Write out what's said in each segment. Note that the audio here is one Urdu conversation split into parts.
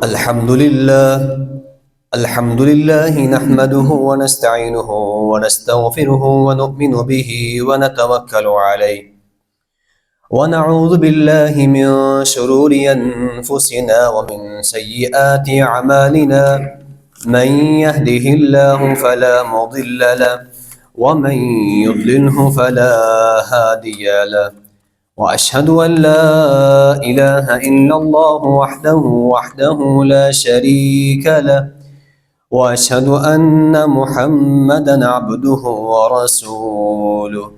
الحمد لله نحمده ونستعينه ونستغفره ونؤمن به ونتوكل عليه ونعوذ بالله من شرور أنفسنا ومن سيئات أعمالنا من يهده الله فلا مضل له ومن يضلله فلا هادي له وأشهد أن لا إله إلا الله وحده لا شريك له وأشهد أن محمدًا عبده ورسوله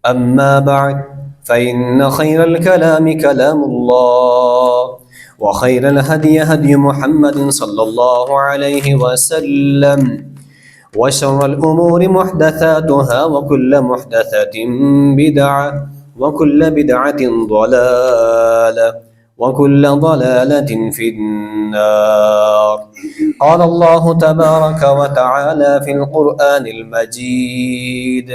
أما بعد فإن خير الكلام كلام الله وخير الهدي هدي محمد صلى الله عليه وسلم وشر الأمور محدثاتها وكل محدثة بدعة وكل بدعة ضلالة وكل ضلالة في النار. قال الله تبارك وتعالى في القرآن المجيد: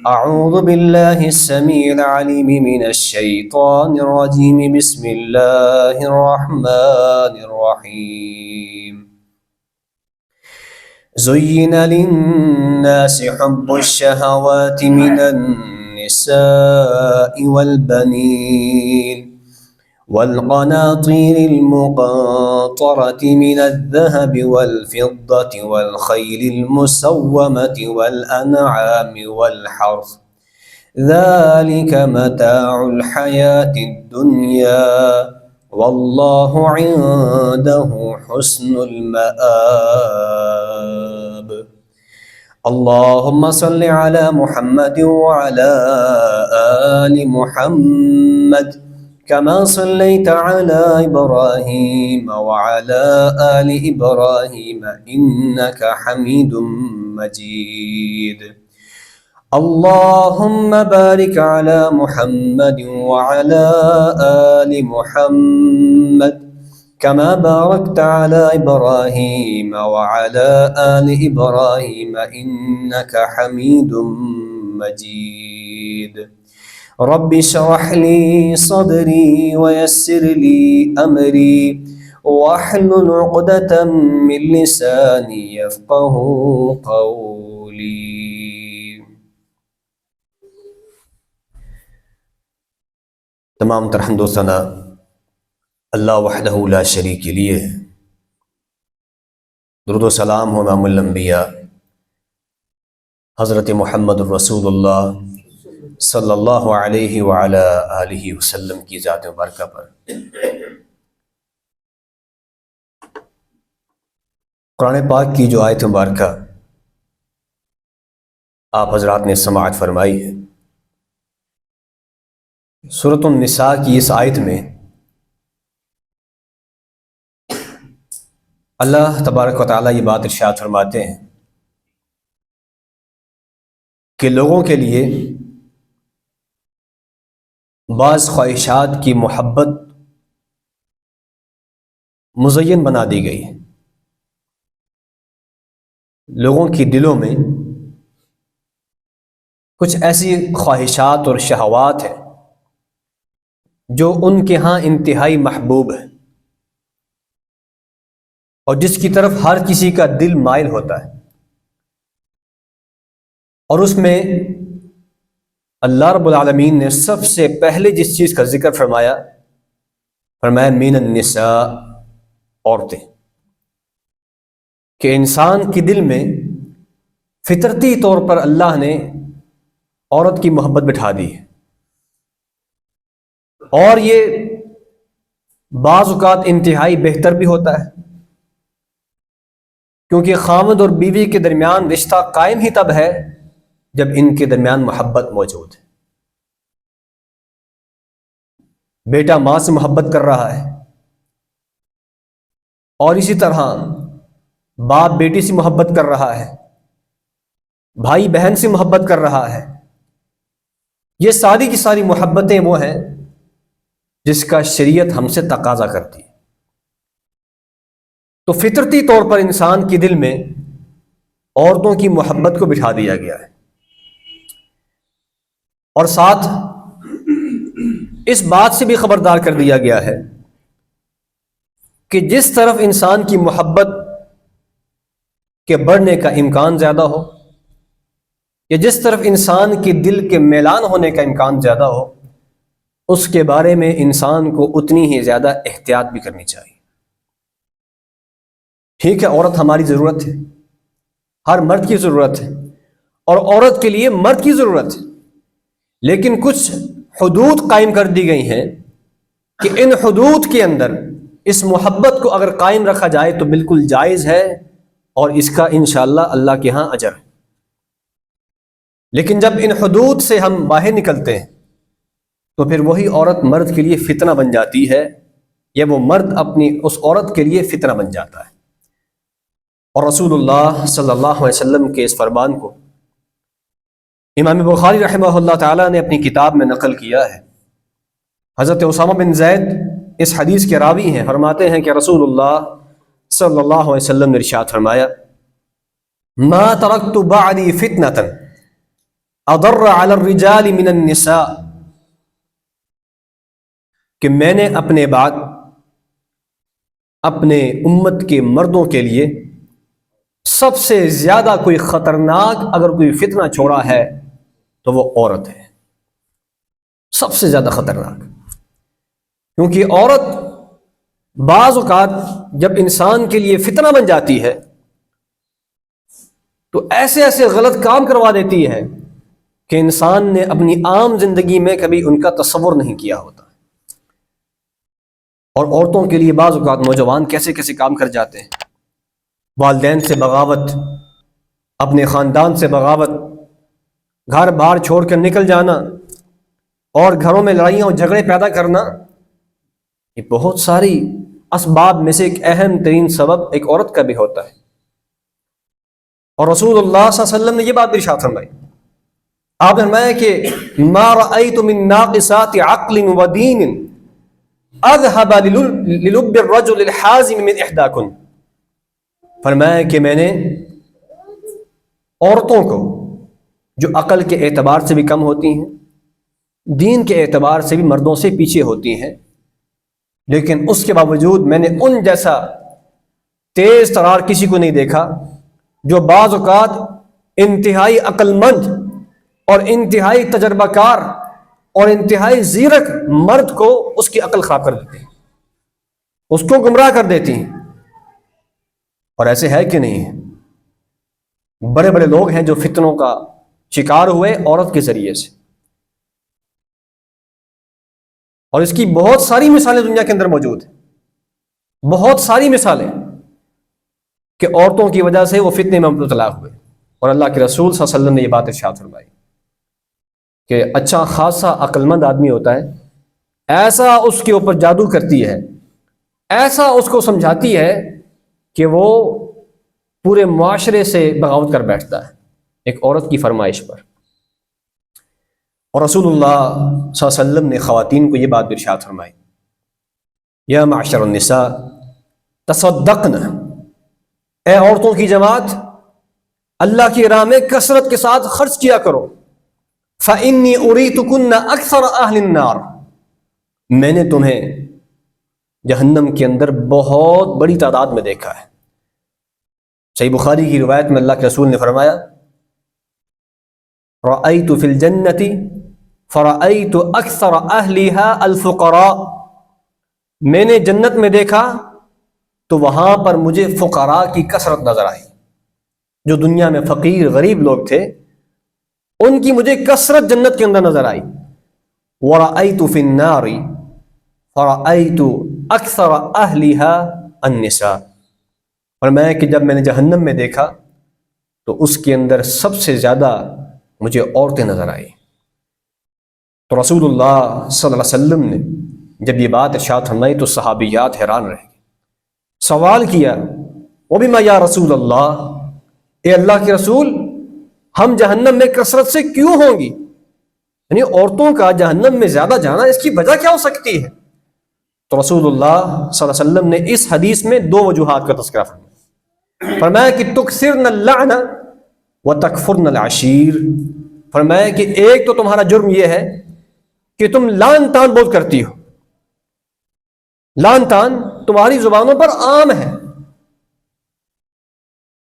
أعوذ بالله السميع العليم من الشيطان الرجيم. بسم الله الرحمن الرحيم. زين للناس حب الشهوات من النساء والبنين والقناطير المقنطرة من الذهب والفضة والخيل المسومة والأنعام والحرث ذلك متاع الحياة الدنيا والله عنده حسن المآب. اللهم صل على محمد وعلى آل محمد كما صليت على إبراهيم وعلى آل إبراهيم إنك حميد مجيد. اللهم بارك على محمد وعلى آل محمد كما باركت على إبراهيم وعلى آل إبراهيم إنك حميد مجيد. رب اشرح لي صدري ويسر لي أمري واحلل عقدة من لساني يفقه قولي. تمام تر حمد و ثنا اللہ وحدہ لا شریک کے لیے ہے. درود و سلام ہو امام الانبیاء حضرت محمد الرسول اللہ صلی اللہ علیہ وعلی آلہ وسلم کی ذات مبارکہ پر. قرآن پاک کی جو آیت مبارکہ آپ حضرات نے سماعت فرمائی ہے، سورۃ النساء کی اس آیت میں اللہ تبارک و تعالیٰ یہ بات ارشاد فرماتے ہیں کہ لوگوں کے لیے بعض خواہشات کی محبت مزین بنا دی گئی ہے. لوگوں کی دلوں میں کچھ ایسی خواہشات اور شہوات ہیں جو ان کے ہاں انتہائی محبوب ہے اور جس کی طرف ہر کسی کا دل مائل ہوتا ہے. اور اس میں اللہ رب العالمین نے سب سے پہلے جس چیز کا ذکر فرمایا من النساء، عورتیں، کہ انسان کے دل میں فطرتی طور پر اللہ نے عورت کی محبت بٹھا دی ہے. اور یہ بعض اوقات انتہائی بہتر بھی ہوتا ہے، کیونکہ خاوند اور بیوی کے درمیان رشتہ قائم ہی تب ہے جب ان کے درمیان محبت موجود ہے. بیٹا ماں سے محبت کر رہا ہے اور اسی طرح باپ بیٹی سے محبت کر رہا ہے، بھائی بہن سے محبت کر رہا ہے. یہ ساری کی ساری محبتیں وہ ہیں جس کا شریعت ہم سے تقاضا کرتی ہے. تو فطرتی طور پر انسان کے دل میں عورتوں کی محبت کو بٹھا دیا گیا ہے. اور ساتھ اس بات سے بھی خبردار کر دیا گیا ہے کہ جس طرف انسان کی محبت کے بڑھنے کا امکان زیادہ ہو یا جس طرف انسان کے دل کے میلان ہونے کا امکان زیادہ ہو، اس کے بارے میں انسان کو اتنی ہی زیادہ احتیاط بھی کرنی چاہیے۔ ٹھیک ہے، عورت ہماری ضرورت ہے، ہر مرد کی ضرورت ہے، اور عورت کے لیے مرد کی ضرورت ہے، لیکن کچھ حدود قائم کر دی گئی ہیں کہ ان حدود کے اندر اس محبت کو اگر قائم رکھا جائے تو بالکل جائز ہے، اور اس کا انشاءاللہ اللہ کے ہاں اجر ہے۔ لیکن جب ان حدود سے ہم باہر نکلتے ہیں تو پھر وہی عورت مرد کے لیے فتنہ بن جاتی ہے، یا وہ مرد اپنی اس عورت کے لیے فتنہ بن جاتا ہے۔ اور رسول اللہ صلی اللہ علیہ وسلم کے اس فرمان کو امام بخاری رحمہ اللہ تعالیٰ نے اپنی کتاب میں نقل کیا ہے۔ حضرت اسامہ بن زید اس حدیث کے راوی ہیں، فرماتے ہیں کہ رسول اللہ صلی اللہ علیہ وسلم نے ارشاد فرمایا، ما ترکت بعدی فتنة اضر علی الرجال من النساء، کہ میں نے اپنے بعد اپنے امت کے مردوں کے لیے سب سے زیادہ کوئی خطرناک اگر کوئی فتنہ چھوڑا ہے تو وہ عورت ہے، سب سے زیادہ خطرناک۔ کیونکہ عورت بعض اوقات جب انسان کے لیے فتنہ بن جاتی ہے تو ایسے ایسے غلط کام کروا دیتی ہے کہ انسان نے اپنی عام زندگی میں کبھی ان کا تصور نہیں کیا ہوتا۔ اور عورتوں کے لیے بعض اوقات نوجوان کیسے کیسے کام کر جاتے ہیں، والدین سے بغاوت، اپنے خاندان سے بغاوت، گھر بار چھوڑ کر نکل جانا، اور گھروں میں لڑائیاں اور جھگڑے پیدا کرنا، یہ بہت ساری اسباب میں سے ایک اہم ترین سبب ایک عورت کا بھی ہوتا ہے۔ اور رسول اللہ صلی اللہ علیہ وسلم نے یہ بات بھی ارشاد فرمائی، آپ نے فرمایا کہ ما رأیت من ناقصات عقل و دین اذهب للب الرجل الحازم من احداکن، فرمایا کہ میں نے عورتوں کو جو عقل کے اعتبار سے بھی کم ہوتی ہیں، دین کے اعتبار سے بھی مردوں سے پیچھے ہوتی ہیں، لیکن اس کے باوجود میں نے ان جیسا تیز ترار کسی کو نہیں دیکھا جو بعض اوقات انتہائی عقل مند اور انتہائی تجربہ کار اور انتہائی زیرک مرد کو اس کی عقل خراب کر دیتی ہیں، اس کو گمراہ کر دیتی ہیں۔ اور ایسے ہے کہ نہیں ہے، بڑے بڑے لوگ ہیں جو فتنوں کا شکار ہوئے عورت کے ذریعے سے، اور اس کی بہت ساری مثالیں دنیا کے اندر موجود ہیں، بہت ساری مثالیں کہ عورتوں کی وجہ سے وہ فتنے میں مبتلا ہوئے۔ اور اللہ کے رسول صلی اللہ علیہ وسلم نے یہ بات ارشاد فرمائی کہ اچھا خاصا عقل مند آدمی ہوتا ہے، ایسا اس کے اوپر جادو کرتی ہے، ایسا اس کو سمجھاتی ہے کہ وہ پورے معاشرے سے بغاوت کر بیٹھتا ہے ایک عورت کی فرمائش پر۔ اور رسول اللہ صلی اللہ علیہ وسلم نے خواتین کو یہ بات بھی ارشاد فرمائی، یا معشر النساء تصدقن، اے عورتوں کی جماعت اللہ کی راہ میں کثرت کے ساتھ خرچ کیا کرو، فإنی اریتکن اکثر اہل النار، میں نے تمہیں جہنم کے اندر بہت بڑی تعداد میں دیکھا ہے۔ صحیح بخاری کی روایت میں اللہ کے رسول نے فرمایا، رأیت فی الجنۃ فرأیت اکثر اہلها الفقراء، میں نے جنت میں دیکھا تو وہاں پر مجھے فقراء کی کثرت نظر آئی، جو دنیا میں فقیر غریب لوگ تھے ان کی مجھے کثرت جنت کے اندر نظر آئی۔ ورأیت فی النار فرأیت اکثر اہلها النساء، اور میں کہ جب میں نے جہنم میں دیکھا تو اس کے اندر سب سے زیادہ مجھے عورتیں نظر آئی۔ تو رسول اللہ صلی اللہ علیہ وسلم نے جب یہ بات ارشاد فرمائی تو صحابیات حیران رہ گئے، سوال کیا، وَبِمَا یا رسول اللہ، اے اللہ کے رسول ہم جہنم میں کثرت سے کیوں ہوں گی؟ یعنی عورتوں کا جہنم میں زیادہ جانا اس کی وجہ کیا ہو سکتی ہے؟ تو رسول اللہ صلی اللہ علیہ وسلم نے اس حدیث میں دو وجوہات کا تذکرہ فرمایا کہ تکثرن اللعن و تکفرن العشیر، فرمایا کہ ایک تو تمہارا جرم یہ ہے کہ تم لعن تان بہت کرتی ہو، لعن تان تمہاری زبانوں پر عام ہے،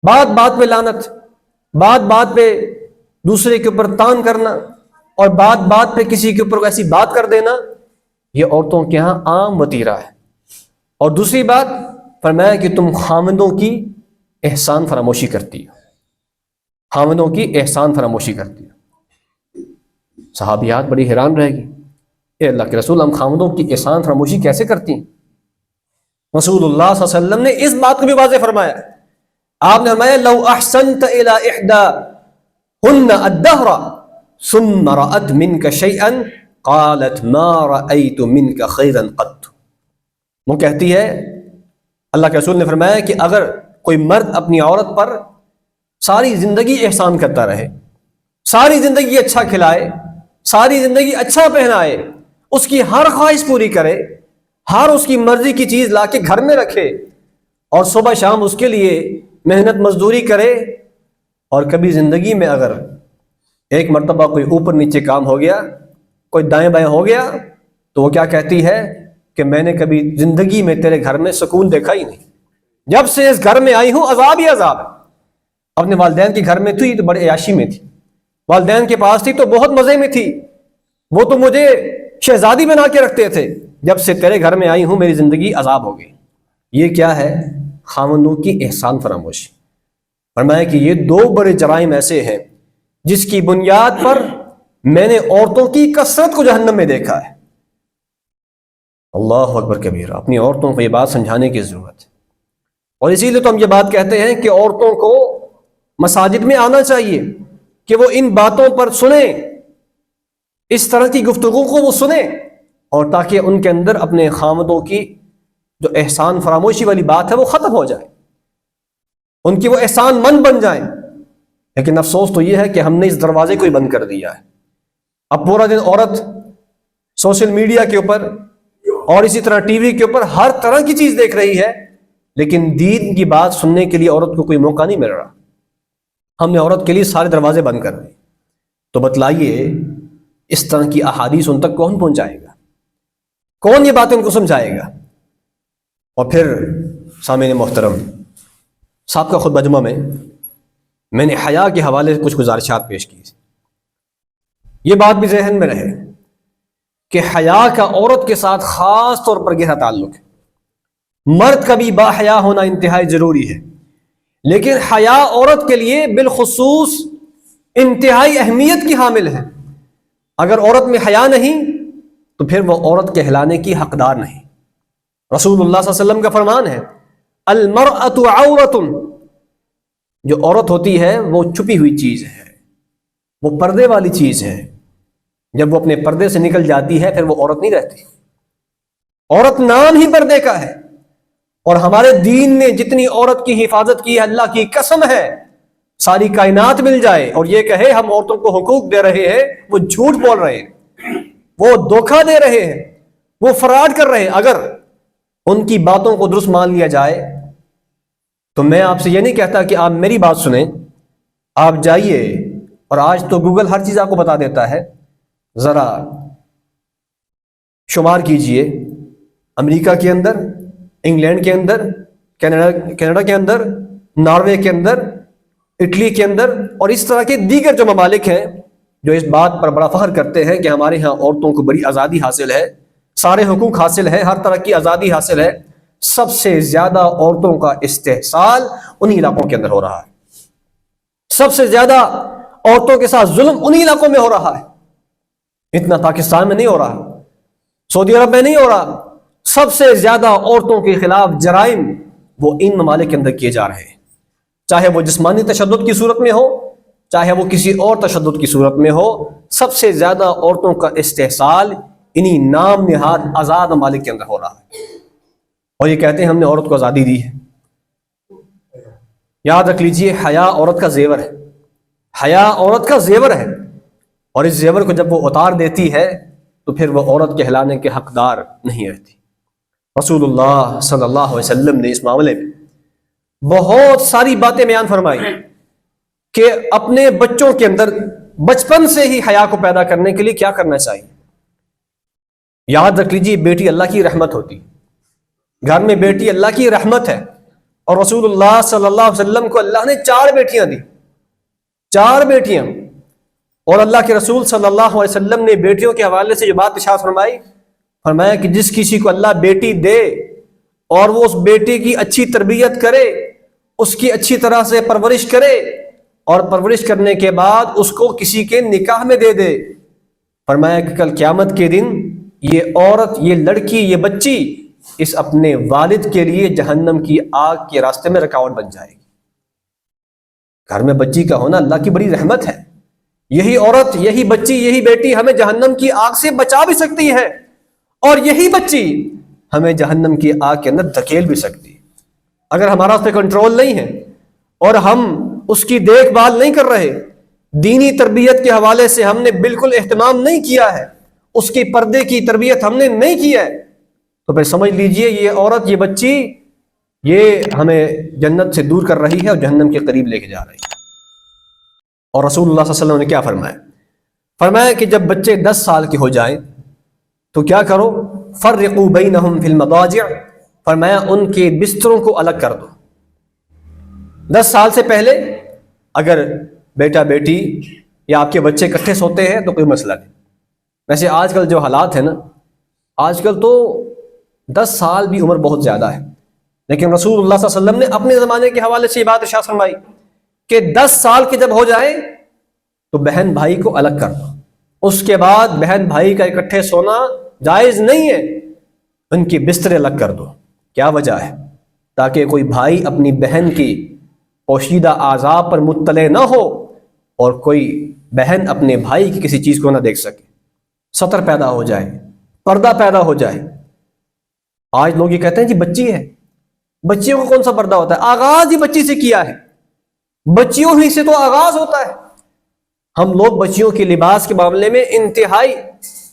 بات بات پہ لعنت، بات بات پہ دوسرے کے اوپر تان کرنا، اور بات بات پہ کسی کے اوپر ایسی بات کر دینا، یہ عورتوں کے ہاں عام وتیرہ ہے۔ اور دوسری بات فرمایا کہ تم خاوندوں کی احسان فراموشی کرتی ہو، خاوندوں کی احسان فراموشی کرتی ہو۔ صحابیات بڑی حیران رہ گئی، اے اللہ کے رسول، ہم خاوندوں کی احسان فراموشی کیسے کرتی ہیں؟ رسول اللہ صلی اللہ علیہ وسلم نے اس بات کو بھی واضح فرمایا، آپ نے فرمایا لو احسنت الى احداهن الدهر ثم رأت منك شيئا قالت ما رأيت منك خيرا قط۔ وہ کہتی ہے، اللہ کے رسول نے فرمایا کہ اگر کوئی مرد اپنی عورت پر ساری زندگی احسان کرتا رہے، ساری زندگی اچھا کھلائے، ساری زندگی اچھا پہنائے، اس کی ہر خواہش پوری کرے، ہر اس کی مرضی کی چیز لا کے گھر میں رکھے، اور صبح شام اس کے لیے محنت مزدوری کرے، اور کبھی زندگی میں اگر ایک مرتبہ کوئی اوپر نیچے کام ہو گیا، کوئی دائیں بائیں ہو گیا، تو وہ کیا کہتی ہے کہ میں نے کبھی زندگی میں تیرے گھر میں سکون دیکھا ہی نہیں، جب سے اس گھر میں آئی ہوں عذاب ہی عذاب۔ اپنے والدین کے گھر میں تھی تو بڑے عیاشی میں تھی، والدین کے پاس تھی تو بہت مزے میں تھی، وہ تو مجھے شہزادی بنا کے رکھتے تھے، جب سے تیرے گھر میں آئی ہوں میری زندگی عذاب ہو گئی۔ یہ کیا ہے؟ خاوندوں کی احسان فراموشی۔ فرمایا کہ یہ دو بڑے جرائم ایسے ہیں جس کی بنیاد پر میں نے عورتوں کی کثرت کو جہنم میں دیکھا ہے۔ اللہ اکبر کبیرہ، اپنی عورتوں کو یہ بات سمجھانے کی ضرورت ہے، اور اسی لیے تو ہم یہ بات کہتے ہیں کہ عورتوں کو مساجد میں آنا چاہیے کہ وہ ان باتوں پر سنیں، اس طرح کی گفتگو کو وہ سنیں، اور تاکہ ان کے اندر اپنے خاوندوں کی جو احسان فراموشی والی بات ہے وہ ختم ہو جائے، ان کی وہ احسان مند بن جائیں۔ لیکن افسوس تو یہ ہے کہ ہم نے اس دروازے کو ہی بند کر دیا ہے۔ اب پورا دن عورت سوشل میڈیا کے اوپر اور اسی طرح ٹی وی کے اوپر ہر طرح کی چیز دیکھ رہی ہے، لیکن دین کی بات سننے کے لیے عورت کو کوئی موقع نہیں مل رہا۔ ہم نے عورت کے لیے سارے دروازے بند کر دیے۔ تو بتلائیے اس طرح کی احادیث ان تک کون پہنچائے گا؟ کون یہ باتیں ان کو سمجھائے گا؟ اور پھر سامعین محترم، سابقہ خطبہ جمعہ میں نے حیا کے حوالے سے کچھ گزارشات پیش کی۔ یہ بات بھی ذہن میں رہے کہ حیا کا عورت کے ساتھ خاص طور پر گہرا تعلق ہے۔ مرد کا بھی با حیا ہونا انتہائی ضروری ہے، لیکن حیا عورت کے لیے بالخصوص انتہائی اہمیت کی حامل ہے۔ اگر عورت میں حیا نہیں تو پھر وہ عورت کہلانے کی حقدار نہیں۔ رسول اللہ صلی اللہ علیہ وسلم کا فرمان ہے، المرأۃ عورۃ، جو عورت ہوتی ہے وہ چھپی ہوئی چیز ہے، وہ پردے والی چیز ہے۔ جب وہ اپنے پردے سے نکل جاتی ہے پھر وہ عورت نہیں رہتی۔ عورت نام ہی پردے کا ہے، اور ہمارے دین نے جتنی عورت کی حفاظت کی ہے، اللہ کی قسم ہے ساری کائنات مل جائے اور یہ کہے ہم عورتوں کو حقوق دے رہے ہیں، وہ جھوٹ بول رہے ہیں، وہ دھوکہ دے رہے ہیں، وہ فراڈ کر رہے ہیں۔ اگر ان کی باتوں کو درست مان لیا جائے تو میں آپ سے یہ نہیں کہتا کہ آپ میری بات سنیں، آپ جائیے، اور آج تو گوگل ہر چیز آپ کو بتا دیتا ہے، ذرا شمار کیجئے امریکہ کے اندر، انگلینڈ کے اندر، کینیڈا کے اندر، ناروے کے اندر، اٹلی کے اندر، اور اس طرح کے دیگر جو ممالک ہیں جو اس بات پر بڑا فخر کرتے ہیں کہ ہمارے ہاں عورتوں کو بڑی آزادی حاصل ہے، سارے حقوق حاصل ہے، ہر طرح کی آزادی حاصل ہے۔ سب سے زیادہ عورتوں کا استحصال انہی علاقوں کے اندر ہو رہا ہے، سب سے زیادہ عورتوں کے ساتھ ظلم انہی علاقوں میں ہو رہا ہے۔ اتنا پاکستان میں نہیں ہو رہا، سعودی عرب میں نہیں ہو رہا۔ سب سے زیادہ عورتوں کے خلاف جرائم وہ ان ممالک کے اندر کیے جا رہے ہیں، چاہے وہ جسمانی تشدد کی صورت میں ہو، چاہے وہ کسی اور تشدد کی صورت میں ہو۔ سب سے زیادہ عورتوں کا استحصال انہی نام نہاد آزاد ممالک کے اندر ہو رہا ہے، اور یہ کہتے ہیں ہم نے عورت کو آزادی دی ہے۔ یاد رکھ لیجئے، حیا عورت کا زیور ہے، حیا عورت کا زیور ہے، اور اس زیور کو جب وہ اتار دیتی ہے تو پھر وہ عورت کہلانے کے حقدار نہیں رہتی۔ رسول اللہ صلی اللہ علیہ وسلم نے اس معاملے میں بہت ساری باتیں بیان فرمائی کہ اپنے بچوں کے اندر بچپن سے ہی حیا کو پیدا کرنے کے لیے کیا کرنا چاہیے؟ یاد رکھ لیجیے، بیٹی اللہ کی رحمت ہوتی، گھر میں بیٹی اللہ کی رحمت ہے، اور رسول اللہ صلی اللہ علیہ وسلم کو اللہ نے 4 بیٹیاں دی، 4 بیٹیاں، اور اللہ کے رسول صلی اللہ علیہ وسلم نے بیٹیوں کے حوالے سے جو بات ارشاد فرمائی، فرمایا کہ جس کسی کو اللہ بیٹی دے اور وہ اس بیٹی کی اچھی تربیت کرے، اس کی اچھی طرح سے پرورش کرے، اور پرورش کرنے کے بعد اس کو کسی کے نکاح میں دے دے، فرمایا کہ کل قیامت کے دن یہ عورت، یہ لڑکی، یہ بچی اس اپنے والد کے لیے جہنم کی آگ کے راستے میں رکاوٹ بن جائے گی۔ گھر میں بچی کا ہونا اللہ کی بڑی رحمت ہے۔ یہی عورت، یہی بچی، یہی بیٹی ہمیں جہنم کی آگ سے بچا بھی سکتی ہے، اور یہی بچی ہمیں جہنم کی آگ کے اندر دھکیل بھی سکتی ہے۔ اگر ہمارا اس پہ کنٹرول نہیں ہے اور ہم اس کی دیکھ بھال نہیں کر رہے، دینی تربیت کے حوالے سے ہم نے بالکل اہتمام نہیں کیا ہے، اس کی پردے کی تربیت ہم نے نہیں کی ہے، تو پھر سمجھ لیجئے یہ عورت، یہ بچی، یہ ہمیں جنت سے دور کر رہی ہے اور جہنم کے قریب لے کے جا رہی ہے۔ اور رسول اللہ صلی اللہ علیہ وسلم نے کیا فرمایا؟ فرمایا کہ جب بچے 10 سال کے ہو جائیں تو کیا کرو؟ فرقوا بینہم فی المضاجع، فرمایا ان کے بستروں کو الگ کر دو۔ 10 سال سے پہلے اگر بیٹا بیٹی یا آپ کے بچے اکٹھے سوتے ہیں تو کوئی مسئلہ نہیں۔ ویسے آج کل جو حالات ہیں نا، آج کل تو 10 سال بھی عمر بہت زیادہ ہے، لیکن رسول اللہ صلی اللہ علیہ وسلم نے اپنے زمانے کے حوالے سے یہ بات ارشاد فرمائی کہ 10 سال کے جب ہو جائے تو بہن بھائی کو الگ کر دو، اس کے بعد بہن بھائی کا اکٹھے سونا جائز نہیں ہے، ان کی بستر الگ کر دو۔ کیا وجہ ہے؟ تاکہ کوئی بھائی اپنی بہن کی پوشیدہ اعضاء پر مطلع نہ ہو، اور کوئی بہن اپنے بھائی کی کسی چیز کو نہ دیکھ سکے، ستر پیدا ہو جائے، پردہ پیدا ہو جائے۔ آج لوگ یہ کہتے ہیں جی بچی ہے، بچیوں کو کون سا پردہ ہوتا ہے؟ آغاز ہی بچی سے کیا ہے، بچیوں ہی سے تو آغاز ہوتا ہے۔ ہم لوگ بچیوں کے لباس کے معاملے میں انتہائی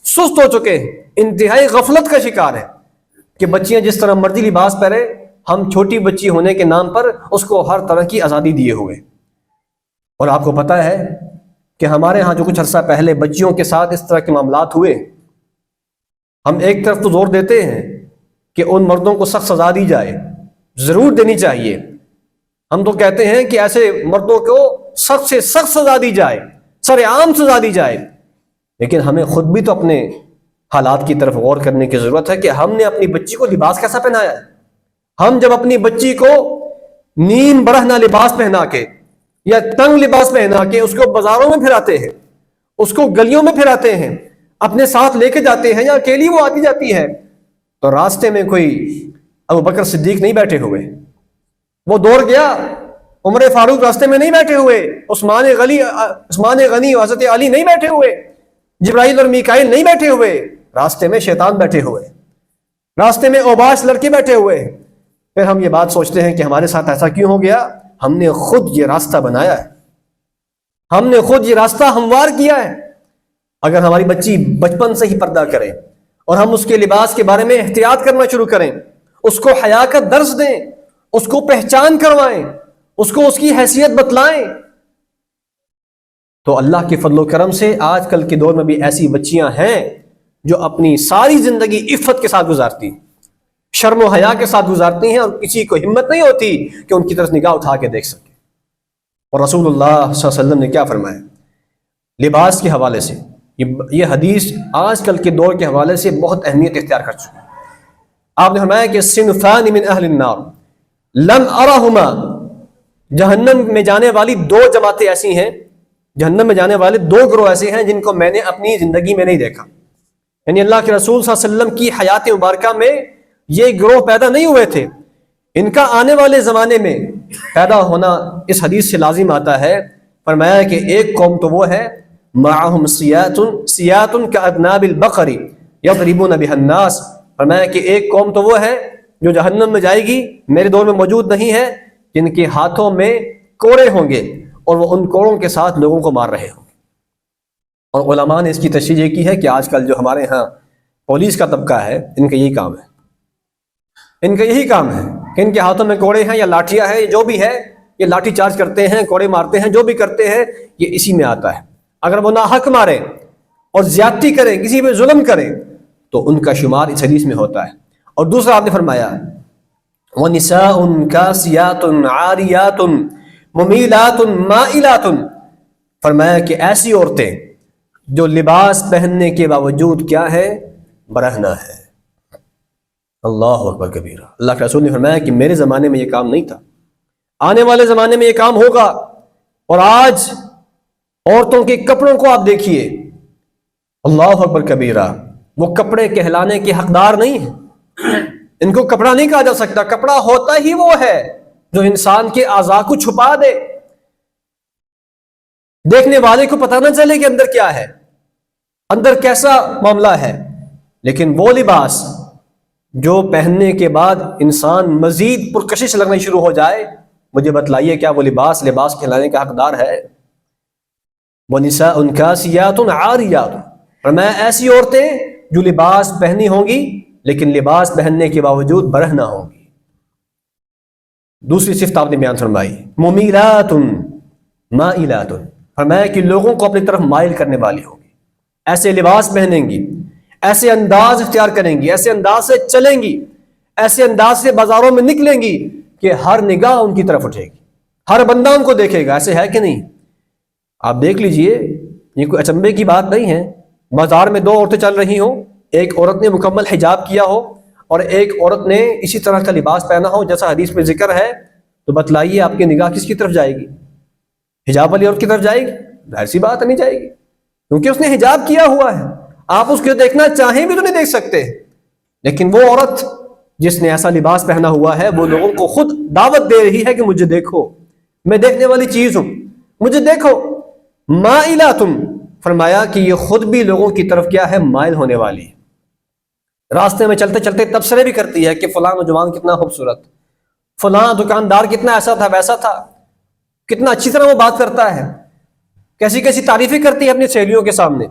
سست ہو چکے ہیں، انتہائی غفلت کا شکار ہے کہ بچیاں جس طرح مرضی لباس پہنے، ہم چھوٹی بچی ہونے کے نام پر اس کو ہر طرح کی آزادی دیے ہوئے۔ اور آپ کو پتہ ہے کہ ہمارے ہاں جو کچھ عرصہ پہلے بچیوں کے ساتھ اس طرح کے معاملات ہوئے، ہم ایک طرف تو زور دیتے ہیں کہ ان مردوں کو سخت سزا دی جائے، ضرور دینی چاہیے، ہم تو کہتے ہیں کہ ایسے مردوں کو سخت سے سخت سزا دی جائے، سر عام سزا دی جائے، لیکن ہمیں خود بھی تو اپنے حالات کی طرف غور کرنے کی ضرورت ہے کہ ہم نے اپنی بچی کو لباس کیسا پہنایا ہے۔ ہم جب اپنی بچی کو نیم برہنہ لباس پہنا کے یا تنگ لباس پہنا کے اس کو بازاروں میں پھراتے ہیں، اس کو گلیوں میں پھراتے ہیں، اپنے ساتھ لے کے جاتے ہیں، یا اکیلی وہ آتی جاتی ہے، تو راستے میں کوئی ابو بکر صدیق نہیں بیٹھے ہوئے، وہ دوڑ گیا، عمر فاروق راستے میں نہیں بیٹھے ہوئے، عثمان غنی حضرت علی نہیں بیٹھے ہوئے، جبرائیل اور میکائیل نہیں بیٹھے ہوئے، راستے میں شیطان بیٹھے ہوئے، راستے میں اوباش لڑکے بیٹھے ہوئے۔ پھر ہم یہ بات سوچتے ہیں کہ ہمارے ساتھ ایسا کیوں ہو گیا؟ ہم نے خود یہ راستہ بنایا ہے، ہم نے خود یہ راستہ ہموار کیا ہے۔ اگر ہماری بچی بچپن سے ہی پردہ کرے اور ہم اس کے لباس کے بارے میں احتیاط کرنا شروع کریں، اس کو حیا کا درس دیں، اس کو پہچان کروائیں، اس کو اس کی حیثیت بتلائیں، تو اللہ کے فضل و کرم سے آج کل کے دور میں بھی ایسی بچیاں ہیں جو اپنی ساری زندگی عفت کے ساتھ گزارتی، شرم و حیا کے ساتھ گزارتی ہیں، اور کسی کو ہمت نہیں ہوتی کہ ان کی طرف نگاہ اٹھا کے دیکھ سکے۔ اور رسول اللہ صلی اللہ علیہ وسلم نے کیا فرمایا لباس کے حوالے سے؟ یہ حدیث آج کل کے دور کے حوالے سے بہت اہمیت اختیار کر چکی ہے۔ آپ نے فرمایا کہ صنفان من اہل النار لم ارہما، جہنم میں جانے والی 2 جماعتیں ایسی ہیں، جہنم میں جانے والے 2 گروہ ایسے ہیں جن کو میں نے اپنی زندگی میں نہیں دیکھا۔ یعنی اللہ کے رسول صلی اللہ علیہ وسلم کی حیات مبارکہ میں یہ گروہ پیدا نہیں ہوئے تھے، ان کا آنے والے زمانے میں پیدا ہونا اس حدیث سے لازم آتا ہے۔ فرمایا کہ ایک قوم تو وہ ہے معہم سیات کاذناب البقر یضربون بها الناس، فرمایا کہ ایک قوم تو وہ ہے جو جہنم میں جائے گی، میرے دور میں موجود نہیں ہے، جن کے ہاتھوں میں کوڑے ہوں گے اور وہ ان کوڑوں کے ساتھ لوگوں کو مار رہے ہوں گے۔ اور علماء نے اس کی تشریح یہ کی ہے کہ آج کل جو ہمارے ہاں پولیس کا طبقہ ہے، ان کا یہی کام ہے، ان کا یہی کام ہے کہ ان کے ہاتھوں میں کوڑے ہیں یا لاٹھیاں ہیں، جو بھی ہے، یہ لاٹھی چارج کرتے ہیں، کوڑے مارتے ہیں، جو بھی کرتے ہیں یہ اسی میں آتا ہے۔ اگر وہ ناحق مارے اور زیادتی کریں، کسی پہ ظلم کریں، تو ان کا شمار اس حدیث میں ہوتا ہے۔ اور دوسرا آپ نے فرمایا وَنِسَاءٌ كَاسِيَاتٌ عَارِيَاتٌ مُمِيلَاتٌ مَائِلَاتٌ، فرمایا کہ ایسی عورتیں جو لباس پہننے کے باوجود کیا ہے؟ برہنہ ہے۔ اللہ اکبر کبیرہ۔ اللہ کے رسول نے فرمایا کہ میرے زمانے میں یہ کام نہیں تھا، آنے والے زمانے میں یہ کام ہوگا۔ اور آج عورتوں کے کپڑوں کو آپ دیکھیے، اللہ اکبر کبیرہ، وہ کپڑے کہلانے کے حقدار نہیں ہیں، ان کو کپڑا نہیں کہا جا سکتا۔ کپڑا ہوتا ہی وہ ہے جو انسان کے اعضاء کو چھپا دے، دیکھنے والے کو پتہ نہ چلے کہ اندر کیا ہے، اندر کیسا معاملہ ہے۔ لیکن وہ لباس جو پہننے کے بعد انسان مزید پرکشش لگنا شروع ہو جائے، مجھے بتلائیے کیا وہ لباس کہلانے کا حقدار ہے؟ وَنِسَاءٌ كَاسِيَاتٌ عَارِيَاتٌ، فرمایا ایسی عورتیں جو لباس پہنی ہوں گی لیکن لباس پہننے کے باوجود برہنہ ہوں گی۔ دوسری صفت آپ نے بیان فرمائی مُمِيلَاتٌ مَائِلَاتٌ، فرمایا کہ لوگوں کو اپنی طرف مائل کرنے والی ہوگی، ایسے لباس پہنیں گی، ایسے انداز اختیار کریں گی، ایسے انداز سے چلیں گی، ایسے انداز سے بازاروں میں نکلیں گی کہ ہر نگاہ ان کی طرف اٹھے گی، ہر بندہ ان کو دیکھے گا۔ ایسے ہے کہ نہیں؟ آپ دیکھ لیجئے، یہ کوئی اچنبے کی بات نہیں ہے۔ بازار میں دو عورتیں چل رہی ہوں، ایک عورت نے مکمل حجاب کیا ہو اور ایک عورت نے اسی طرح کا لباس پہنا ہو جیسا حدیث میں ذکر ہے، تو بتلائیے آپ کی نگاہ کس کی طرف جائے گی؟ حجاب والی عورت کی طرف جائے گی؟ ظاہر سی بات نہیں جائے گی، کیونکہ اس نے حجاب کیا ہوا ہے۔ آپ اس کو دیکھنا چاہیں بھی تو نہیں دیکھ سکتے، لیکن وہ عورت جس نے ایسا لباس پہنا ہوا ہے وہ لوگوں کو خود دعوت دے رہی ہے کہ مجھے دیکھو، میں دیکھنے والی چیز ہوں، مجھے دیکھو۔ مائلاتم، فرمایا کہ یہ خود بھی لوگوں کی طرف کیا ہے؟ مائل ہونے والی ہے۔ راستے میں چلتے چلتے تبصرے بھی کرتی ہے کہ فلاں نوجوان کتنا خوبصورت، فلاں دکاندار کتنا ایسا تھا ویسا تھا، کتنا اچھی طرح وہ بات کرتا ہے، کیسی کیسی تعریفیں کرتی ہے اپنی سہیلیوں کے سامنے۔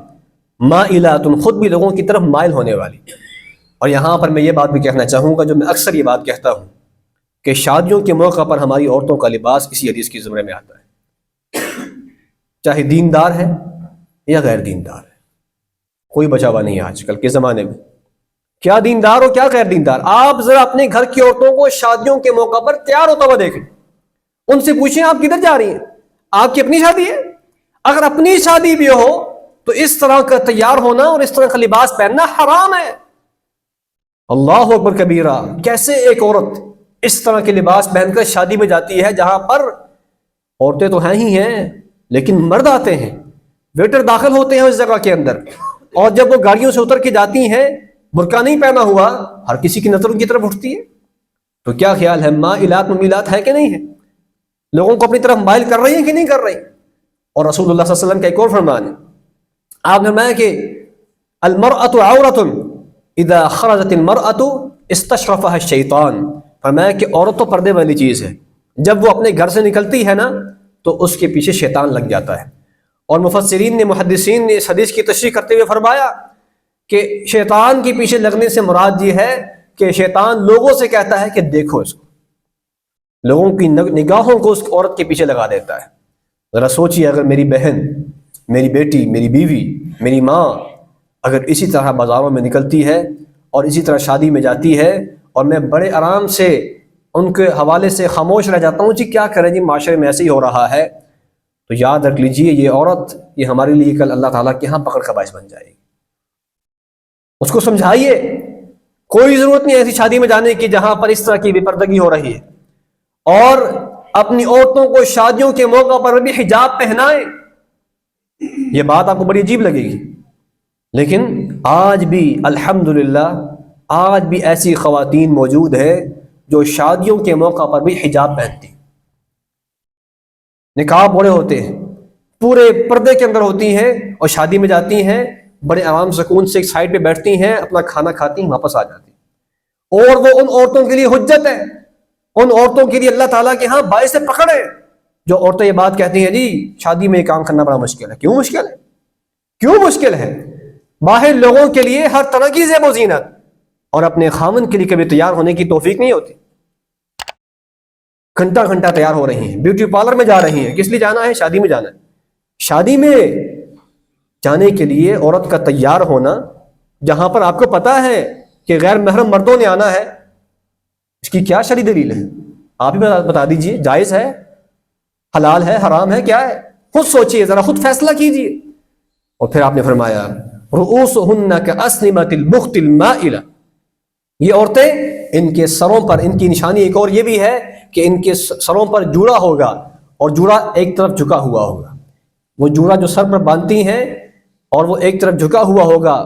مائلاتن، خود بھی لوگوں کی طرف مائل ہونے والی۔ اور یہاں پر میں یہ بات بھی کہنا چاہوں گا جو میں اکثر یہ بات کہتا ہوں کہ شادیوں کے موقع پر ہماری عورتوں کا لباس اسی حدیث کی زمرے میں آتا ہے، چاہے دیندار ہے یا غیر دیندار ہے، کوئی بچا ہوا نہیں ہے آج کل کے زمانے میں، کیا دیندار ہو کیا غیر دیندار۔ آپ ذرا اپنے گھر کی عورتوں کو شادیوں کے موقع پر تیار ہوتا ہوا دیکھیں، ان سے پوچھیں آپ کدھر جا رہی ہیں؟ آپ کی اپنی شادی ہے؟ اگر اپنی شادی بھی ہو تو اس طرح کا تیار ہونا اور اس طرح کا لباس پہننا حرام ہے۔ اللہ اکبر کبیرہ، کیسے ایک عورت اس طرح کے لباس پہن کر شادی میں جاتی ہے جہاں پر عورتیں تو ہیں ہی ہیں لیکن مرد آتے ہیں، ویٹر داخل ہوتے ہیں اس جگہ کے اندر، اور جب وہ گاڑیوں سے اتر کے جاتی ہیں برقع نہیں پہنا ہوا، ہر کسی کی نظر ان کی طرف اٹھتی ہے۔ تو کیا خیال ہے، مائلات ممیلات ہے کہ نہیں ہے؟ لوگوں کو اپنی طرف مائل کر رہی ہیں کہ نہیں کر رہی؟ اور رسول اللہ صلی اللہ علیہ وسلم کا ایک اور فرمان ہے، آپ نے فرمایا کہ المرأۃ عورۃ اذا خرجت المرأۃ استشرفها الشیطان، فرمایا کہ عورت تو پردے والی چیز ہے، جب وہ اپنے گھر سے نکلتی ہے نا تو اس کے پیچھے شیطان لگ جاتا ہے۔ اور مفسرین نے، محدثین نے اس حدیث کی تشریح کرتے ہوئے فرمایا کہ شیطان کے پیچھے لگنے سے مراد یہ ہے کہ شیطان لوگوں سے کہتا ہے کہ دیکھو اس کو، لوگوں کی نگاہوں کو اس عورت کے پیچھے لگا دیتا ہے۔ ذرا سوچیے، اگر میری بہن، میری بیٹی، میری بیوی، میری ماں اگر اسی طرح بازاروں میں نکلتی ہے اور اسی طرح شادی میں جاتی ہے اور میں بڑے آرام سے ان کے حوالے سے خاموش رہ جاتا ہوں، جی کیا کریں جی معاشرے میں ایسے ہی ہو رہا ہے، تو یاد رکھ لیجئے یہ عورت یہ ہمارے لیے کل اللہ تعالیٰ کے ہاں پکڑ کا باعث بن جائے گی۔ اس کو سمجھائیے، کوئی ضرورت نہیں ایسی شادی میں جانے کی جہاں پر اس طرح کی بے پردگی ہو رہی ہے، اور اپنی عورتوں کو شادیوں کے موقع پر بھی حجاب پہنائیں۔ یہ بات آپ کو بڑی عجیب لگے گی، لیکن آج بھی الحمدللہ آج بھی ایسی خواتین موجود ہیں جو شادیوں کے موقع پر بھی حجاب پہنتی، نقاب اوڑھے ہوتے ہیں، پورے پردے کے اندر ہوتی ہیں اور شادی میں جاتی ہیں، بڑے آرام سکون سے ایک سائڈ پہ بیٹھتی ہیں، اپنا کھانا کھاتی ہیں، واپس آ جاتی ہیں۔ اور وہ ان عورتوں کے لیے حجت ہے، ان عورتوں کے لیے اللہ تعالیٰ کے ہاں باعث فخر ہے جو عورتیں یہ بات کہتی ہیں جی شادی میں یہ کام کرنا بڑا مشکل ہے۔ کیوں مشکل ہے؟ کیوں مشکل ہے؟ باہر لوگوں کے لیے ہر طرح کی زیب و زینت، اور اپنے خامن کے لیے کبھی تیار ہونے کی توفیق نہیں ہوتی۔ گھنٹہ گھنٹہ تیار ہو رہی ہیں، بیوٹی پارلر میں جا رہی ہیں، کس لیے جانا ہے؟ شادی میں جانا ہے۔ شادی میں جانے کے لیے عورت کا تیار ہونا جہاں پر آپ کو پتا ہے کہ غیر محرم مردوں نے آنا ہے، اس کی کیا شرعی دلیل ہے؟ آپ ہی بتا دیجئے، جائز ہے، حلال ہے، حرام ہے، کیا ہے؟ خود سوچئے ذرا، خود فیصلہ کیجئے۔ اور پھر آپ نے فرمایا رؤوسہن کأسنمۃ البخت المائلہ، یہ عورتیں ان کے سروں پر، ان کی نشانی ایک اور یہ بھی ہے کہ ان کے سروں پر جوڑا ہوگا، اور جوڑا ایک طرف جھکا ہوا ہوگا۔ وہ جوڑا جو سر پر باندھتی ہیں اور وہ ایک طرف جھکا ہوا ہوگا،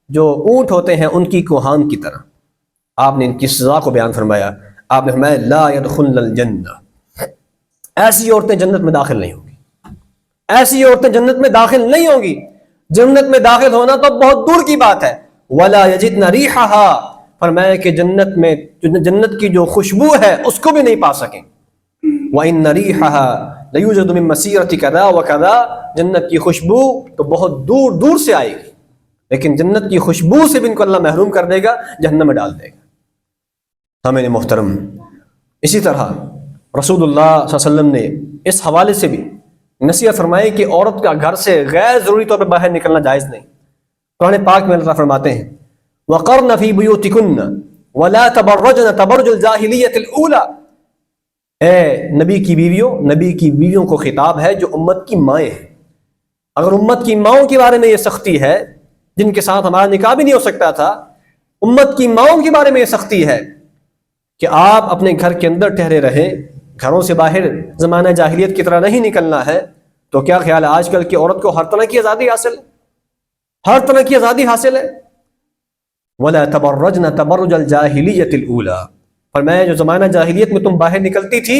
جو اونٹ ہوتے ہیں ان کی کوہان کی طرح۔ آپ نے ان کی سزا کو بیان فرمایا، آپ نے فرمایا لا يدخلن الجنہ، ایسی عورتیں جنت میں داخل نہیں ہوں گی، ایسی عورتیں جنت میں داخل نہیں ہوں گی۔ جنت میں داخل ہونا تو بہت دور کی بات ہے، ولا یجدن ریحھا، فرمایا کہ جنت میں جنت کی جو خوشبو ہے اس کو بھی نہیں پا سکیں۔ وَإِنَّ رِيحَهَا لَيُوجَدُ مِن مَّسِيرَةِ كَذَا وَكَذَا، جنت کی خوشبو تو بہت دور دور سے آئے گی، لیکن جنت کی خوشبو سے بھی ان کو اللہ محروم کر دے گا، جہنم میں ڈال دے گا۔ ہمیں محترم، اسی طرح رسول اللہ صلی اللہ علیہ وسلم نے اس حوالے سے بھی نصیحت فرمائی کہ عورت کا گھر سے غیر ضروری طور پہ باہر نکلنا جائز نہیں۔ قرآن پاک میں اللہ فرماتے ہیں وَقَرْنَ فِي بُيُوتِكُنَّ وَلَا تَبَرَّجْنَ تَبَرُّجَ الْجَاهِلِيَّةِ الْأُولَى، اے نبی کی بیویوں، نبی کی بیویوں کو خطاب ہے جو امت کی مائیں ہیں۔ اگر امت کی ماؤں کے بارے میں یہ سختی ہے جن کے ساتھ ہمارا نکاح بھی نہیں ہو سکتا تھا، امت کی ماؤں کے بارے میں یہ سختی ہے کہ آپ اپنے گھر کے اندر ٹھہرے رہیں، گھروں سے باہر زمانہ جاہلیت کی طرح نہیں نکلنا ہے، تو کیا خیال ہے آج کل کی عورت کو ہر طرح کی آزادی حاصل ہے، ہر طرح کی آزادی حاصل ہے۔ وَلَا تَبَرَّجْنَ تَبَرُّجَ الْجَاهِلِيَّةِ الْأُولَى، فرمایا جو زمانہ جاہلیت میں تم باہر نکلتی تھی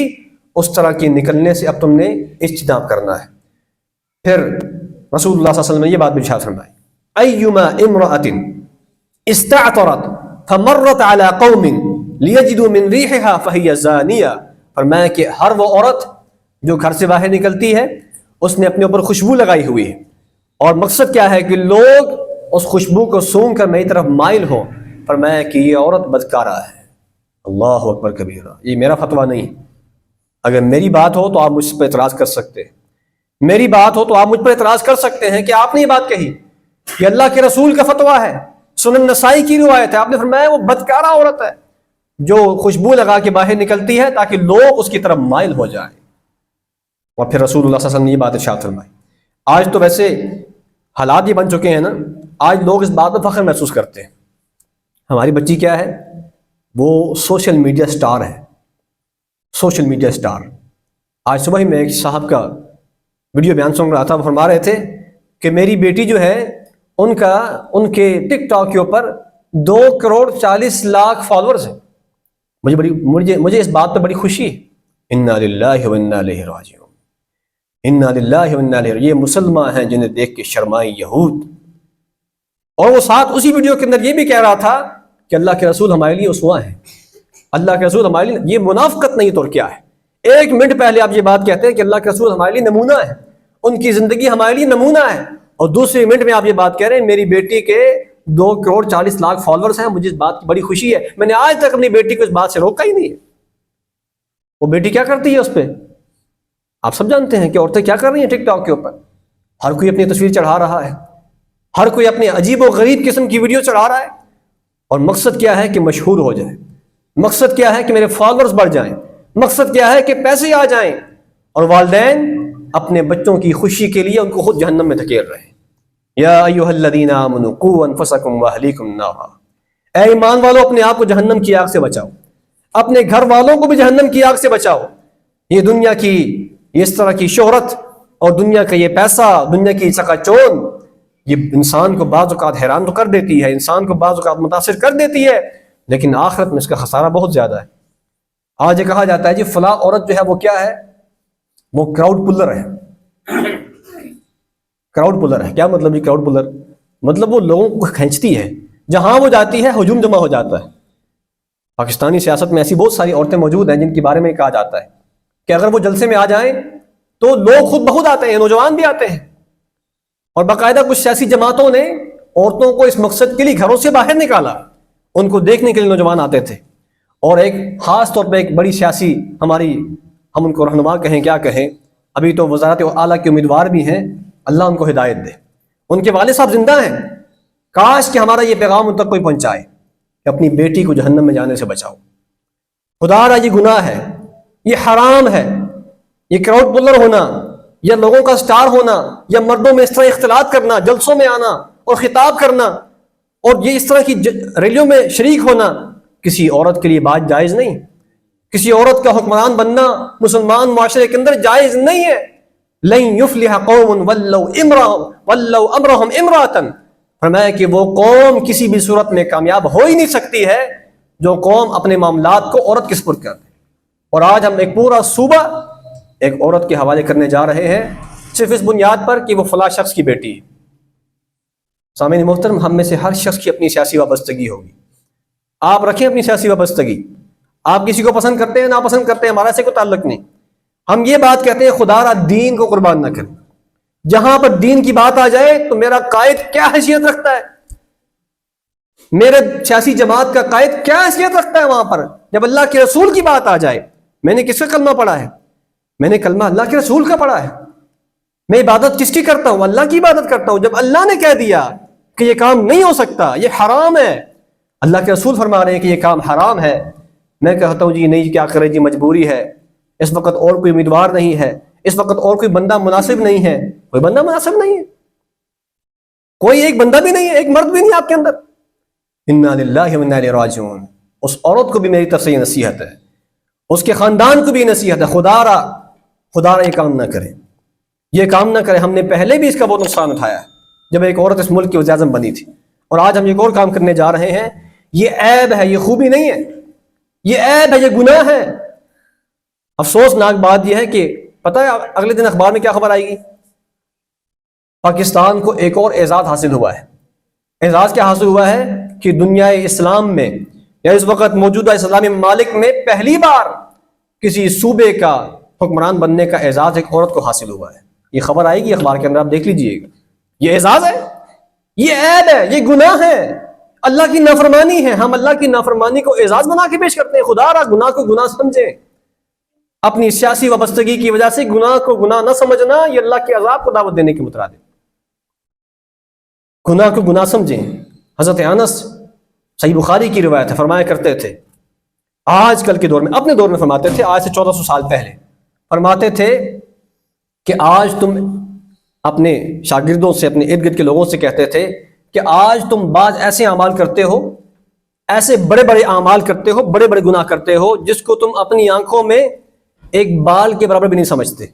اس طرح کی نکلنے سے اب تم نے اجتناب کرنا ہے۔ پھر رسول اللہ صلی اللہ علیہ وسلم نے یہ بات بھی ارشاد فرمائی أَيُّمَا امْرَأَةٍ اسْتَعْطَرَتْ فَمَرَّتْ عَلَى قَوْمٍ لِيَجِدُوا مِنْ رِيحِهَا فَهِيَ زَانِيَةٌ، فرمایا کہ ہر وہ عورت جو گھر سے باہر نکلتی ہے اس نے اپنے اوپر خوشبو لگائی ہوئی ہے، اور مقصد کیا ہے کہ لوگ اس خوشبو کو سونگھ کر میری طرف مائل ہوں، فرمایا کہ یہ عورت بدکارہ ہے۔ اللہ اکبر کبیرہ، یہ میرا فتویٰ نہیں، اگر میری بات ہو تو آپ مجھ پر اعتراض کر سکتے ہیں، میری بات ہو تو آپ مجھ پر اعتراض کر سکتے ہیں کہ آپ نے یہ بات کہی، یہ اللہ کے رسول کا فتویٰ ہے، سنن نسائی کی روایت ہے، آپ نے فرمایا وہ بدکارہ عورت ہے جو خوشبو لگا کے باہر نکلتی ہے تاکہ لوگ اس کی طرف مائل ہو جائیں۔ اور پھر رسول اللہ صلی اللہ علیہ وسلم نے یہ بات ارشاد فرمائی۔ آج تو ویسے حالات یہ بن چکے ہیں نا، آج لوگ اس بات پر فخر محسوس کرتے ہیں، ہماری بچی کیا ہے، وہ سوشل میڈیا سٹار ہے، سوشل میڈیا سٹار۔ آج صبح ہی میں ایک صاحب کا ویڈیو بیان سن رہا تھا، وہ فرما رہے تھے کہ میری بیٹی جو ہے ان کے ٹک ٹاک کے اوپر 2,40,00,000 فالورز ہیں۔ مجھے اس بات پہ بڑی خوشی ہے، انا للہ و انا الیہ راجعون، انا للہ و انا الیہ، یہ مسلمان ہیں جنہیں دیکھ کے شرمائے یہود۔ اور وہ ساتھ اسی ویڈیو کے اندر یہ بھی کہہ رہا تھا کہ اللہ کے رسول ہمارے لیے اسوہ ہیں، اللہ کے رسول ہمارے لیے، یہ منافقت نہیں تو کیا ہے؟ 1 منٹ پہلے آپ یہ بات کہتے ہیں کہ اللہ کے رسول ہمارے لیے نمونہ ہے، ان کی زندگی ہمارے لیے نمونہ ہے، اور دوسرے منٹ میں آپ یہ بات کہہ رہے ہیں میری بیٹی کے 2,40,00,000 فالورز ہیں، مجھے اس بات کی بڑی خوشی ہے، میں نے آج تک اپنی بیٹی کو اس بات سے روکا ہی نہیں ہے۔ وہ بیٹی کیا کرتی ہے اس پہ؟ آپ سب جانتے ہیں کہ عورتیں کیا کر رہی ہیں ٹک ٹاک کے اوپر، ہر کوئی اپنی تصویر چڑھا رہا ہے، ہر کوئی اپنی عجیب و غریب قسم کی ویڈیو چڑھا رہا ہے، اور مقصد کیا ہے کہ مشہور ہو جائے، مقصد کیا ہے کہ میرے فالورز بڑھ جائیں، مقصد کیا ہے کہ پیسے آ جائیں، اور والدین اپنے بچوں کی خوشی کے لیے ان کو خود جہنم میں دھکیل رہے ہیں۔ یا ایھا الذین آمنوا قوا انفسکم واہلیکم نارا، اے ایمان والو اپنے آپ کو جہنم کی آگ سے بچاؤ، اپنے گھر والوں کو بھی جہنم کی آگ سے بچاؤ۔ یہ دنیا کی اس طرح کی شہرت اور دنیا کا یہ پیسہ، دنیا کی چکا چون، یہ انسان کو بعض اوقات حیران تو کر دیتی ہے، انسان کو بعض اوقات متاثر کر دیتی ہے، لیکن آخرت میں اس کا خسارہ بہت زیادہ ہے۔ آج یہ کہا جاتا ہے جی فلاں عورت جو ہے وہ کیا ہے، وہ کراؤڈ پلر ہے۔ کراؤڈ پلر ہے، کیا مطلب یہ کراؤڈ پلر؟ مطلب وہ لوگوں کو کھینچتی ہے، جہاں وہ جاتی ہے ہجوم جمع ہو جاتا ہے۔ پاکستانی سیاست میں ایسی بہت ساری عورتیں موجود ہیں جن کے بارے میں کہا جاتا ہے کہ اگر وہ جلسے میں آ جائیں تو لوگ خود بخود آتے ہیں، نوجوان بھی آتے ہیں، اور باقاعدہ کچھ سیاسی جماعتوں نے عورتوں کو اس مقصد کے لیے گھروں سے باہر نکالا، ان کو دیکھنے کے لیے نوجوان آتے تھے، اور ایک خاص طور پہ ایک بڑی سیاسی ہماری، ہم ان کو رہنما کہیں کیا کہیں، ابھی تو وزارت اعلیٰ کے امیدوار بھی ہیں، اللہ ان کو ہدایت دے، ان کے والد صاحب زندہ ہیں، کاش کہ ہمارا یہ پیغام ان تک کوئی پہنچائے کہ اپنی بیٹی کو جہنم میں جانے سے بچاؤ۔ خدا را یہ گناہ ہے، یہ حرام ہے، یہ کراؤڈ پولر ہونا یا لوگوں کا سٹار ہونا یا مردوں میں اس طرح اختلاط کرنا، جلسوں میں آنا اور خطاب کرنا اور یہ اس طرح کی ریلیوں میں شریک ہونا کسی عورت کے لیے بات جائز نہیں۔ کسی عورت کا حکمران بننا مسلمان معاشرے کے اندر جائز نہیں ہے۔ لن یفلح قوم ولوا امرهم امرأة، فرمایا کہ وہ قوم کسی بھی صورت میں کامیاب ہو ہی نہیں سکتی ہے جو قوم اپنے معاملات کو عورت کے سپرد کر دے۔ اور آج ہم ایک پورا صوبہ ایک عورت کے حوالے کرنے جا رہے ہیں صرف اس بنیاد پر کہ وہ فلاں شخص کی بیٹی ہے۔ سامعین محترم، ہم میں سے ہر شخص کی اپنی سیاسی وابستگی ہوگی۔ آپ رکھیں اپنی سیاسی وابستگی، آپ کسی کو پسند کرتے ہیں ناپسند کرتے ہیں، ہمارا سے کوئی تعلق نہیں۔ ہم یہ بات کہتے ہیں خدا را دین کو قربان نہ کریں۔ جہاں پر دین کی بات آ جائے تو میرا قائد کیا حیثیت رکھتا ہے، میرے سیاسی جماعت کا قائد کیا حیثیت رکھتا ہے وہاں پر۔ جب اللہ کے رسول کی بات آ جائے، میں نے کس کا کلمہ پڑھا ہے؟ میں نے کلمہ اللہ کے رسول کا پڑھا ہے۔ میں عبادت کس کی کرتا ہوں؟ اللہ کی عبادت کرتا ہوں۔ جب اللہ نے کہہ دیا کہ یہ کام نہیں ہو سکتا، یہ حرام ہے، اللہ کے رسول فرما رہے ہیں کہ یہ کام حرام ہے، میں کہتا ہوں جی نہیں، کیا کرے جی، مجبوری ہے، اس وقت اور کوئی امیدوار نہیں ہے، اس وقت اور کوئی بندہ مناسب نہیں ہے۔ کوئی بندہ مناسب نہیں ہے، کوئی ایک بندہ بھی نہیں ہے، ایک مرد بھی نہیں آپ کے اندر۔ انا للہ و انا الیہ راجعون۔ اس عورت کو بھی میری طرف سے یہ نصیحت ہے، اس کے خاندان کو بھی یہ نصیحت ہے، خدا را یہ کام نہ کرے، یہ کام نہ کرے۔ ہم نے پہلے بھی اس کا بہت نقصان اٹھایا ہے جب ایک عورت اس ملک کی وزیر اعظم بنی تھی، اور آج ہم ایک اور کام کرنے جا رہے ہیں۔ یہ عیب ہے، یہ خوبی نہیں ہے، یہ عیب ہے، یہ گناہ ہے۔ افسوسناک بات یہ ہے کہ پتہ ہے اگلے دن اخبار میں کیا خبر آئے گی؟ پاکستان کو ایک اور اعزاز حاصل ہوا ہے۔ اعزاز کیا حاصل ہوا ہے کہ دنیا اسلام میں یا اس وقت موجودہ اسلامی ممالک میں پہلی بار کسی صوبے کا حکمران بننے کا اعزاز ایک عورت کو حاصل ہوا ہے۔ یہ خبر آئے گی اخبار کے اندر، آپ دیکھ لیجئے گا۔ یہ اعزاز ہے، یہ عیب ہے، یہ گناہ ہے، اللہ کی نافرمانی ہے۔ ہم اللہ کی نافرمانی کو اعزاز بنا کے پیش کرتے ہیں۔ خدا را گناہ کو گناہ سمجھیں، اپنی سیاسی وابستگی کی وجہ سے گناہ کو گناہ نہ سمجھنا یہ اللہ کے عذاب کو دعوت دینے کے مترادف۔ گناہ کو گناہ سمجھیں۔ حضرت انس، صحیح بخاری کی روایت ہے، فرمایا کرتے تھے آج کل کے دور میں، اپنے دور میں فرماتے تھے، آج سے 1400 سال پہلے فرماتے تھے کہ آج تم اپنے شاگردوں سے، اپنے ارد گرد کے لوگوں سے کہتے تھے کہ آج تم بعض ایسے اعمال کرتے ہو، ایسے بڑے بڑے اعمال کرتے ہو، بڑے بڑے گناہ کرتے ہو جس کو تم اپنی آنکھوں میں ایک بال کے برابر بھی نہیں سمجھتے۔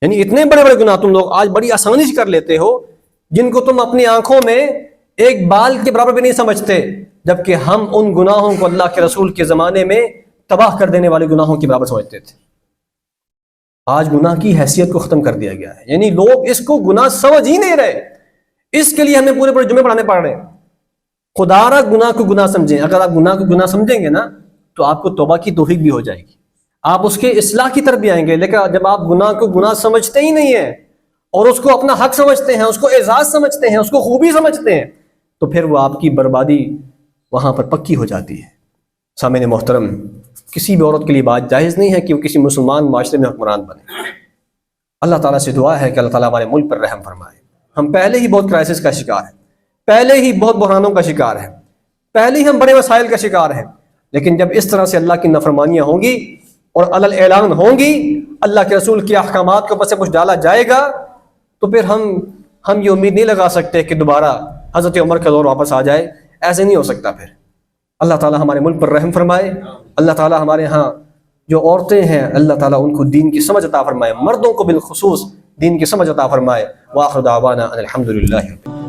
یعنی اتنے بڑے بڑے گناہ تم لوگ آج بڑی آسانی سے کر لیتے ہو جن کو تم اپنی آنکھوں میں ایک بال کے برابر بھی نہیں سمجھتے، جبکہ ہم ان گناہوں کو اللہ کے رسول کے زمانے میں تباہ کر دینے والے گناہوں کے برابر سمجھتے تھے۔ آج گناہ کی حیثیت کو ختم کر دیا گیا ہے، یعنی لوگ اس کو گناہ سمجھ ہی نہیں رہے۔ اس کے لیے ہمیں پورے پورے جمعے پڑھانے پڑ رہے ہیں۔ خدا را گناہ کو گناہ سمجھیں۔ اگر آپ گناہ کو گناہ سمجھیں گے نا تو آپ کو توبہ کی توفیق بھی ہو جائے گی، آپ اس کے اصلاح کی طرف بھی آئیں گے۔ لیکن جب آپ گناہ کو گناہ سمجھتے ہی نہیں ہیں اور اس کو اپنا حق سمجھتے ہیں، اس کو اعزاز سمجھتے ہیں، اس کو خوبی سمجھتے ہیں، تو پھر وہ آپ کی بربادی وہاں پر پکی ہو جاتی ہے۔ سامعین محترم، کسی بھی عورت کے لیے بات جائز نہیں ہے کہ وہ کسی مسلمان معاشرے میں حکمران بنے۔ اللہ تعالیٰ سے دعا ہے کہ اللہ تعالیٰ ہمارے ملک پر رحم فرمائے۔ ہم پہلے ہی بہت کرائسس کا شکار ہیں، پہلے ہی بہت بحرانوں کا شکار ہیں، پہلے ہی ہم بڑے مسائل کا شکار ہیں۔ لیکن جب اس طرح سے اللہ کی نافرمانیاں ہوں گی اور علل اعلان ہوں گی، اللہ کے رسول کے احکامات کو پس پش ڈالا جائے گا، تو پھر ہم یہ امید نہیں لگا سکتے کہ دوبارہ حضرت عمر کا دور واپس آ جائے۔ ایسے نہیں ہو سکتا۔ پھر اللہ تعالیٰ ہمارے ملک پر رحم فرمائے۔ اللہ تعالیٰ ہمارے ہاں جو عورتیں ہیں اللہ تعالیٰ ان کو دین کی سمجھ عطا فرمائے، مردوں کو بالخصوص دین کی سمجھ عطا فرمائے۔ وآخر دعوانا ان الحمد للہ۔